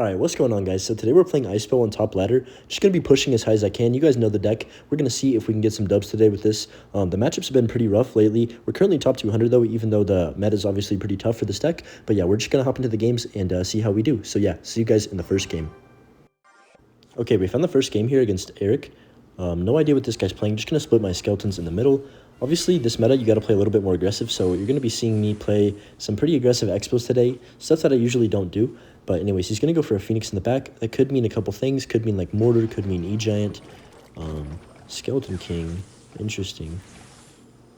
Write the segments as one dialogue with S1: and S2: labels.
S1: Alright, what's going on, guys? So today we're playing IceBow on top ladder. Just going to be pushing as high as I can. You guys know the deck. We're going to see if we can get some dubs today with this. The matchups have been pretty rough lately. We're currently top 200 though, even though the meta is obviously pretty tough for this deck. But yeah, we're just going to hop into the games and see how we do. So yeah, see you guys in the first game. Okay, we found the first game here against Eric. No idea what this guy's playing. Just going to split my skeletons in the middle. Obviously, this meta, you got to play a little bit more aggressive, so you're going to be seeing me play some pretty aggressive expos today, stuff that I usually don't do. But anyways, he's going to go for a Phoenix in the back. That could mean a couple things. Could mean like Mortar, could mean E-Giant, Skeleton King. Interesting.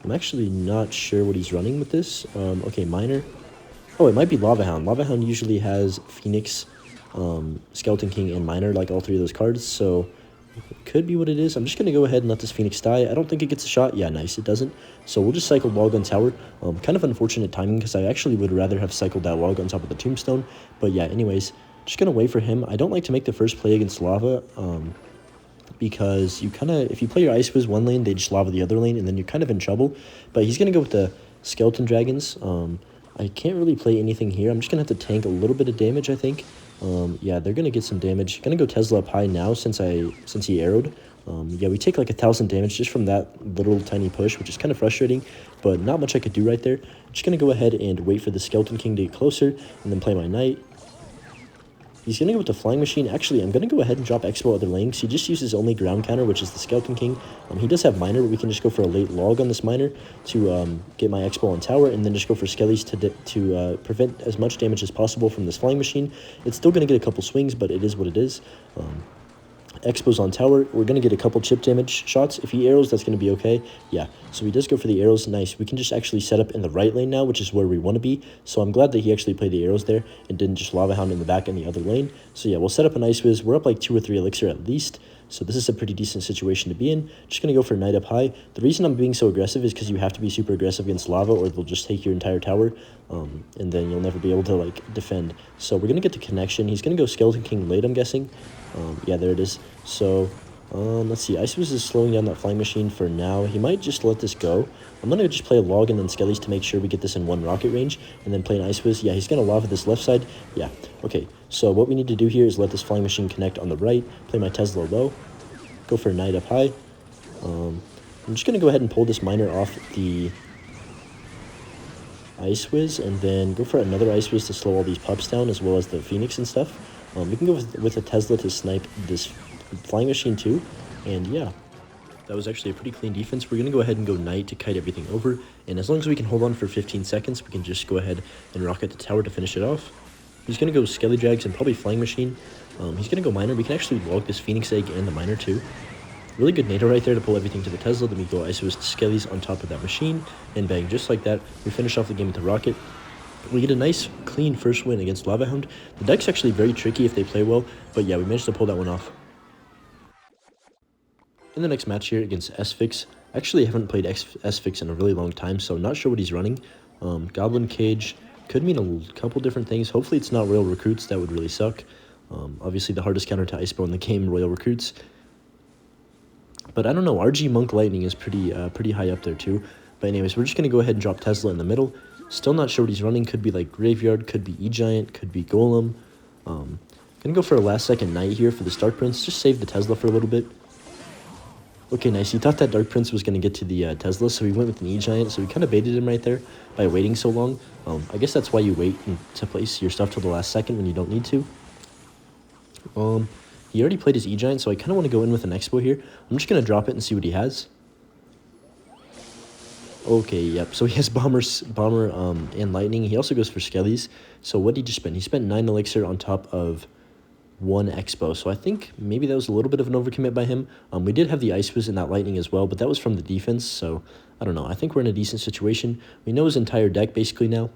S1: I'm actually not sure what he's running with this. Okay, Miner. Oh, it might be Lava Hound. Lava Hound usually has Phoenix, Skeleton King, and Miner, like all three of those cards, so it could be what it is. I'm just going to go ahead and let this Phoenix die. I don't think it gets a shot. Yeah, nice. It doesn't. So we'll just cycle Wall Gun Tower. Kind of unfortunate timing because I actually would rather have cycled that Wall Gun on top of the Tombstone. But yeah, anyways, just going to wait for him. I don't like to make the first play against Lava because you kind of, if you play your Ice Fizz one lane, they just Lava the other lane, and then you're kind of in trouble. But he's going to go with the Skeleton Dragons. I can't really play anything here. I'm just going to have to tank a little bit of damage, I think. Yeah, they're going to get some damage. Going to go Tesla up high now since he arrowed. Yeah, we take like 1,000 damage just from that little tiny push, which is kind of frustrating, but not much I could do right there. Just going to go ahead and wait for the Skeleton King to get closer and then play my Knight. He's going to go with the Flying Machine. Actually, I'm going to go ahead and drop Expo other lane because he just uses only ground counter, which is the Skeleton King. He does have Miner, but we can just go for a late log on this Miner to get my Expo on tower, and then just go for Skellies to prevent as much damage as possible from this Flying Machine. It's still going to get a couple swings, but it is what it is. Expo's on tower. We're going to get a couple chip damage shots. If he arrows, that's going to be okay. Yeah, so he does go for the arrows. Nice. We can just actually set up in the right lane now, which is where we want to be. So I'm glad that he actually played the arrows there and didn't just Lava Hound in the back in the other lane. So yeah, we'll set up an Ice Fizz. We're up like 2 or 3 elixir at least. So this is a pretty decent situation to be in. Just going to go for Knight up high. The reason I'm being so aggressive is because you have to be super aggressive against Lava or they'll just take your entire tower. And then you'll never be able to like defend. So we're going to get the connection. He's going to go Skeleton King late, I'm guessing. Yeah, there it is. So let's see. Ice Fizz is slowing down that Flying Machine for now. He might just let this go. I'm going to just play a log and then Skellies to make sure we get this in one rocket range. And then play an Ice Fizz. Yeah, he's going to Lava this left side. Yeah, okay. So what we need to do here is let this Flying Machine connect on the right. Play my Tesla low. Go for a Knight up high. I'm just going to go ahead and pull this Miner off the Ice Fizz. And then go for another Ice Fizz to slow all these pups down as well as the Phoenix and stuff. We can go with a Tesla to snipe this Flying Machine too, and yeah, that was actually a pretty clean defense. We're going to go ahead and go Knight to kite everything over, and as long as we can hold on for 15 seconds, we can just go ahead and rocket the tower to finish it off. He's going to go Skelly Drags and probably Flying Machine. He's going to go Miner. We can actually log this Phoenix Egg and the Miner too. Really good NATO right there to pull everything to the Tesla. Then we go Ice Fizz to Skellies on top of that machine, and bang, just like that, we finish off the game with the rocket. We get a nice, clean first win against Lava Hound. The deck's actually very tricky if they play well, but yeah, we managed to pull that one off. In the next match here against S-Fix, actually I haven't played S-Fix in a really long time, so I'm not sure what he's running. Goblin Cage could mean a couple different things. Hopefully it's not Royal Recruits, that would really suck. Obviously the hardest counter to IceBow in the game, Royal Recruits. But I don't know, RG Monk Lightning is pretty high up there too. But anyways, we're just going to go ahead and drop Tesla in the middle. Still not sure what he's running. Could be like Graveyard, could be E-Giant, could be Golem. Gonna go for a last second Knight here for the Dark Prince. Just save the Tesla for a little bit. Okay, nice. He thought that Dark Prince was going to get to the Tesla, so he went with an E-Giant. So we kind of baited him right there by waiting so long. I guess that's why you wait to place your stuff till the last second when you don't need to. He already played his E-Giant, so I kind of want to go in with an Expo here. I'm just going to drop it and see what he has. Okay, yep. So he has Bomber, and Lightning. He also goes for Skellies. So what did he just spend? He spent 9 elixir on top of 1 Expo. So I think maybe that was a little bit of an overcommit by him. We did have the Ice Fizz in that Lightning as well, but that was from the defense. So I don't know. I think we're in a decent situation. We know his entire deck basically now.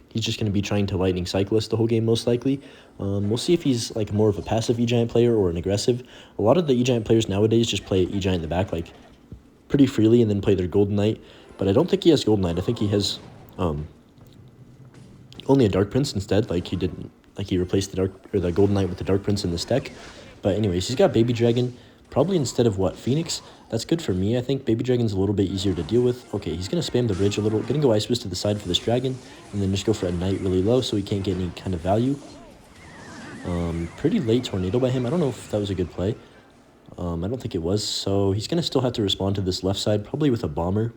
S1: He's just going to be trying to Lightning Cyclist the whole game most likely. We'll see if he's like more of a passive E-Giant player or an aggressive. A lot of the E-Giant players nowadays just play E-Giant in the back like pretty freely and then play their Golden Knight. But I don't think he has Golden Knight. I think he has only a Dark Prince instead. Like he replaced the Golden Knight with the Dark Prince in this deck. But anyways, he's got Baby Dragon. Probably instead of what? Phoenix? That's good for me, I think. Baby Dragon's a little bit easier to deal with. Okay, he's going to spam the bridge a little. Going to go Ice Fizz to the side for this Dragon. And then just go for a Knight really low so he can't get any kind of value. Pretty late tornado by him. I don't know if that was a good play. I don't think it was. So he's going to still have to respond to this left side, probably with a bomber.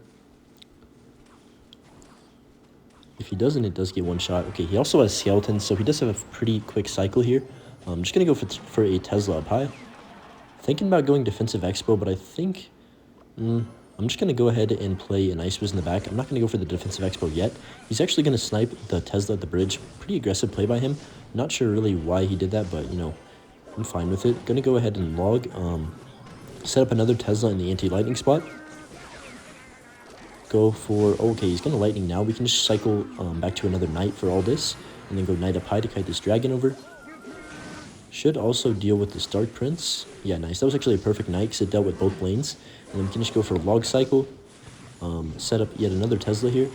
S1: If he doesn't, it does get one shot. Okay, he also has skeletons, so he does have a pretty quick cycle here. I'm just going to go for a Tesla up high. Thinking about going defensive expo, but I think I'm just going to go ahead and play an IceBow in the back. I'm not going to go for the defensive expo yet. He's actually going to snipe the Tesla at the bridge. Pretty aggressive play by him. Not sure really why he did that, but, you know, I'm fine with it. Going to go ahead and log. Set up another Tesla in the anti-lightning spot. Go for, okay, he's going to lightning now. We can just cycle back to another knight for all this, and then go knight up high to kite this dragon over. Should also deal with this Dark Prince. Yeah, nice. That was actually a perfect knight because it dealt with both lanes. And then we can just go for a log cycle. Set up yet another Tesla here.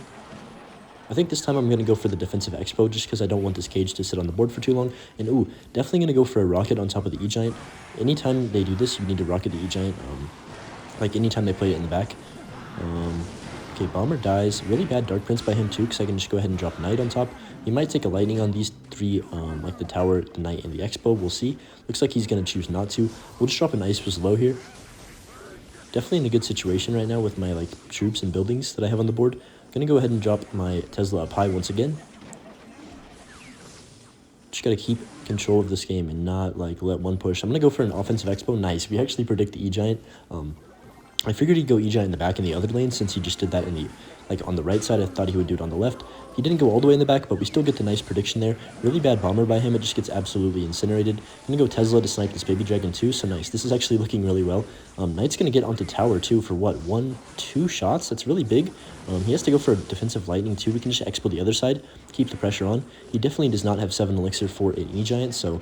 S1: I think this time I'm going to go for the defensive expo just because I don't want this cage to sit on the board for too long. And ooh, definitely going to go for a rocket on top of the E-Giant. Anytime they do this, you need to rocket the E-Giant. Like anytime they play it in the back. Okay, Bomber dies. Really bad Dark Prince by him too, because I can just go ahead and drop Knight on top. He might take a Lightning on these three, like the Tower, the Knight, and the Expo. We'll see. Looks like he's going to choose not to. We'll just drop an IceBow low here. Definitely in a good situation right now with my like troops and buildings that I have on the board. Going to go ahead and drop my Tesla up high once again. Just got to keep control of this game and not like let one push. I'm going to go for an offensive Expo. Nice. We actually predict the E-Giant. I figured he'd go E-Giant in the back in the other lane since he just did that in the, like on the right side. I thought he would do it on the left. He didn't go all the way in the back, but we still get the nice prediction there. Really bad bomber by him. It just gets absolutely incinerated. I'm going to go Tesla to snipe this baby dragon too, so nice. This is actually looking really well. Knight's going to get onto tower too for what, 1-2 shots? That's really big. He has to go for a defensive lightning too. We can just expo the other side, keep the pressure on. He definitely does not have 7 elixir for an E-Giant, so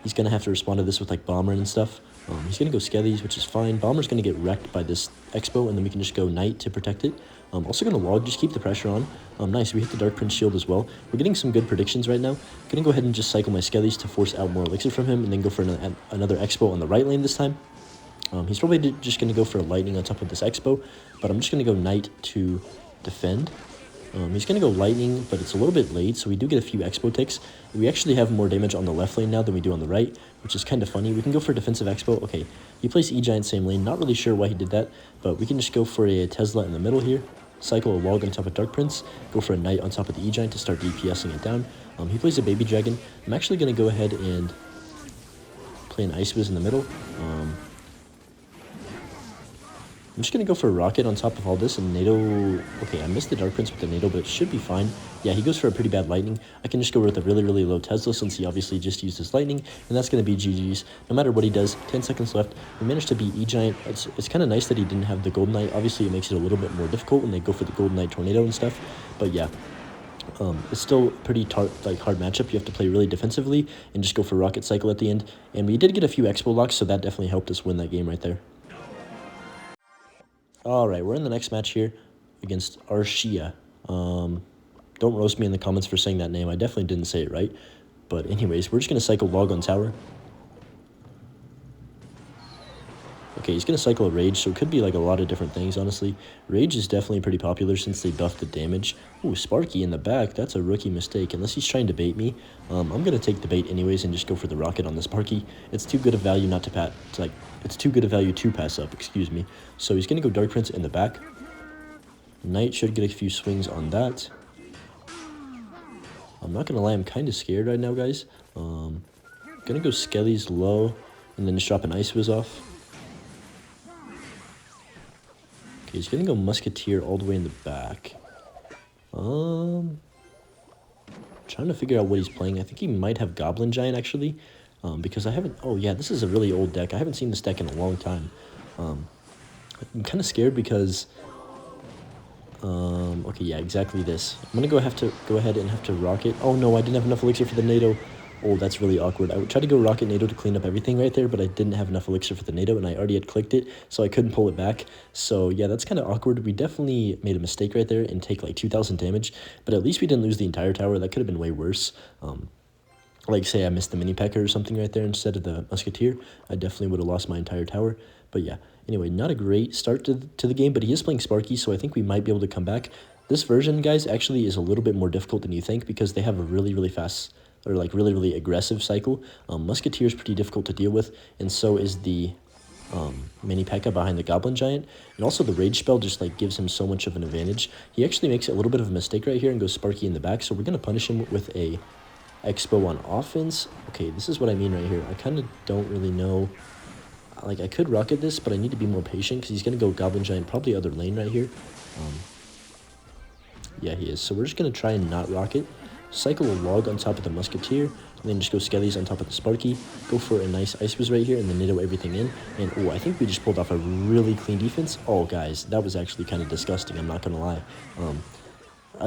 S1: he's going to have to respond to this with like bomber and stuff. He's going to go Skellies, which is fine. Bomber's going to get wrecked by this Expo, and then we can just go Knight to protect it. Also going to log, just keep the pressure on. Nice, we hit the Dark Prince shield as well. We're getting some good predictions right now. Going to go ahead and just cycle my Skellies to force out more elixir from him, and then go for another Expo on the right lane this time. He's probably just going to go for a lightning on top of this Expo, but I'm just going to go Knight to defend. He's going to go lightning, but it's a little bit late, so we do get a few expo ticks. We actually have more damage on the left lane now than we do on the right, which is kind of funny. We can go for defensive expo. Okay, he plays E-Giant same lane. Not really sure why he did that, but we can just go for a Tesla in the middle here. Cycle a log on top of Dark Prince. Go for a Knight on top of the E-Giant to start DPSing it down. He plays a Baby Dragon. I'm actually going to go ahead and play an IceBow in the middle. I'm just going to go for a rocket on top of all this, and NATO... Okay, I missed the Dark Prince with the NATO, but it should be fine. Yeah, he goes for a pretty bad lightning. I can just go with a really, really low Tesla since he obviously just used his lightning, and that's going to be GG's. No matter what he does, 10 seconds left. We managed to beat E-Giant. It's kind of nice that he didn't have the Golden Knight. Obviously, it makes it a little bit more difficult when they go for the Golden Knight Tornado and stuff, but yeah. It's still a pretty hard matchup. You have to play really defensively and just go for Rocket Cycle at the end. And we did get a few Expo locks, so that definitely helped us win that game right there. Alright, we're in the next match here against Arshia. Don't roast me in the comments for saying that name. I definitely didn't say it right. But anyways, we're just going to cycle log on tower. Okay, he's going to cycle a Rage, so it could be like a lot of different things, honestly. Rage is definitely pretty popular since they buffed the damage. Ooh, Sparky in the back. That's a rookie mistake, unless he's trying to bait me. I'm going to take the bait anyways and just go for the rocket on the Sparky. It's too good a value not to it's too good a value to pass up, excuse me. So he's going to go Dark Prince in the back. Knight should get a few swings on that. I'm not going to lie, I'm kind of scared right now, guys. Going to go Skellies low and then just drop an IceBow off. Okay, he's going to go Musketeer all the way in the back. Trying to figure out what he's playing. I think he might have Goblin Giant, actually. Because I haven't... Oh, yeah, this is a really old deck. I haven't seen this deck in a long time. I'm kind of scared because... okay, yeah, exactly this. I'm going to go ahead and have to Rocket. Oh, no, I didn't have enough elixir for the NATO. Oh, that's really awkward. I would try to go Rocket NATO to clean up everything right there, but I didn't have enough elixir for the NATO, and I already had clicked it, so I couldn't pull it back. So, yeah, that's kind of awkward. We definitely made a mistake right there and take, like, 2,000 damage, but at least we didn't lose the entire tower. That could have been way worse. Like, say I missed the mini pecker or something right there instead of the Musketeer. I definitely would have lost my entire tower. But, yeah, anyway, not a great start to the game, but he is playing Sparky, so I think we might be able to come back. This version, guys, actually is a little bit more difficult than you think because they have a really, really fast... or like really aggressive cycle. Musketeer is pretty difficult to deal with, and so is the mini P.E.K.K.A behind the Goblin Giant, and also the Rage spell just like gives him so much of an advantage. He actually makes a little bit of a mistake right here and goes Sparky in the back, so we're gonna punish him with a IceBow on offense. Okay, this is what I mean right here. I kind of don't really know. Like, I could rocket this, but I need to be more patient because he's going to go Goblin Giant, probably other lane right here. Yeah, he is. So we're just going to try and not rocket. Cycle a log on top of the Musketeer, and then just go Skellies on top of the Sparky. Go for a nice Ice Whiz right here, and then NATO everything in. And, oh, I think we just pulled off a really clean defense. Oh, guys, that was actually kind of disgusting. I'm not going to lie.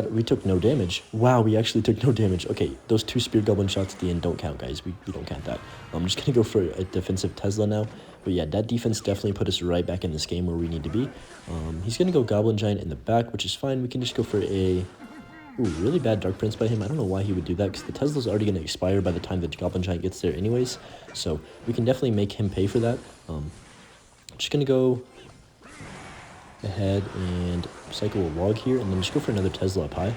S1: We took no damage. Wow, we actually took no damage. Okay, those 2 Spear Goblin shots at the end don't count, guys. We don't count that. I'm just going to go for a defensive Tesla now. But yeah, that defense definitely put us right back in this game where we need to be. He's going to go Goblin Giant in the back, which is fine. We can just go for a... Ooh, really bad Dark Prince by him. I don't know why he would do that, because the Tesla's already going to expire by the time the Goblin Giant gets there anyways. So we can definitely make him pay for that. Just going to go ahead and cycle a log here, and then just go for another Tesla up high.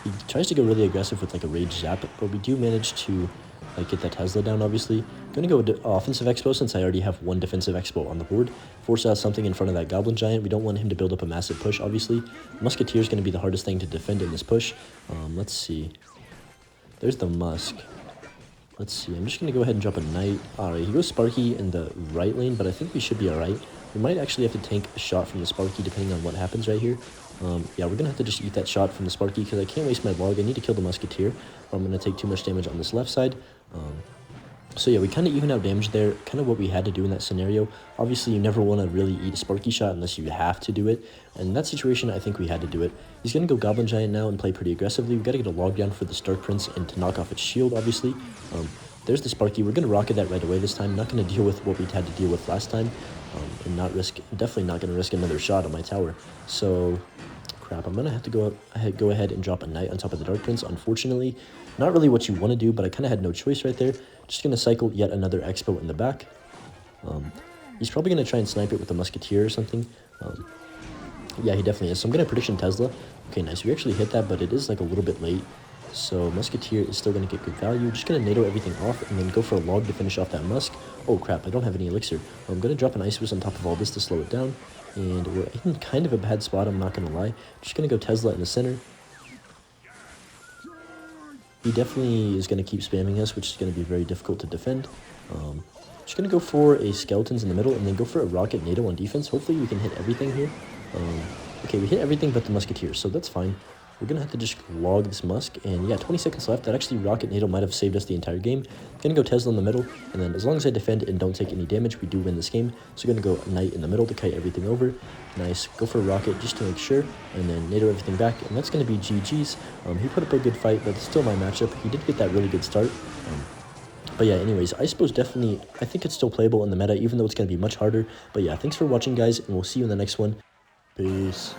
S1: He tries to go really aggressive with like a Rage Zap, but we do manage to like get that Tesla down, obviously. Gonna go offensive Expo since I already have 1 defensive Expo on the board. Force out something in front of that Goblin Giant. We don't want him to build up a massive push, obviously. Musketeer is going to be the hardest thing to defend in this push. Let's see. There's the Musk. Let's see. I'm just going to go ahead and drop a Knight. Alright, he goes Sparky in the right lane, but I think we should be alright. We might actually have to tank a shot from the Sparky depending on what happens right here. Yeah, we're going to have to just eat that shot from the Sparky because I can't waste my log. I need to kill the Musketeer, or I'm going to take too much damage on this left side. So yeah, we kind of even out damage there, kind of what we had to do in that scenario. Obviously, you never want to really eat a Sparky shot unless you have to do it. And in that situation, I think we had to do it. He's going to go Goblin Giant now and play pretty aggressively. We've got to get a log down for the Dark Prince and to knock off its shield, obviously. There's the Sparky. We're going to rocket that right away this time. Not going to deal with what we had to deal with last time. And not risk, definitely not going to risk another shot on my tower. So... crap, I'm going to have to go ahead and drop a Knight on top of the Dark Prince, unfortunately. Not really what you want to do, but I kind of had no choice right there. Just going to cycle yet another Expo in the back. He's probably going to try and snipe it with a Musketeer or something. Yeah, he definitely is. So I'm going to prediction Tesla. Okay, nice. We actually hit that, but it is like a little bit late. So Musketeer is still going to get good value. Just going to NATO everything off and then go for a log to finish off that Musk. Oh crap, I don't have any elixir. I'm going to drop an Ice Whiz on top of all this to slow it down. And we're in kind of a bad spot, I'm not going to lie. Just going to go Tesla in the center. He definitely is going to keep spamming us, which is going to be very difficult to defend. Just going to go for a Skeletons in the middle and then go for a Rocket NATO on defense. Hopefully we can hit everything here. Okay, we hit everything but the Musketeer, so that's fine. We're going to have to just log this Musk, and yeah, 20 seconds left. That actually Rocket NATO might have saved us the entire game. Going to go Tesla in the middle, and then as long as I defend and don't take any damage, we do win this game. So going to go Knight in the middle to kite everything over. Nice. Go for a Rocket just to make sure, and then NATO everything back, and that's going to be GG's. He put up a good fight, but it's still my matchup. He did get that really good start. But yeah, anyways, IceBow's definitely, I think it's still playable in the meta, even though it's going to be much harder. But yeah, thanks for watching, guys, and we'll see you in the next one. Peace.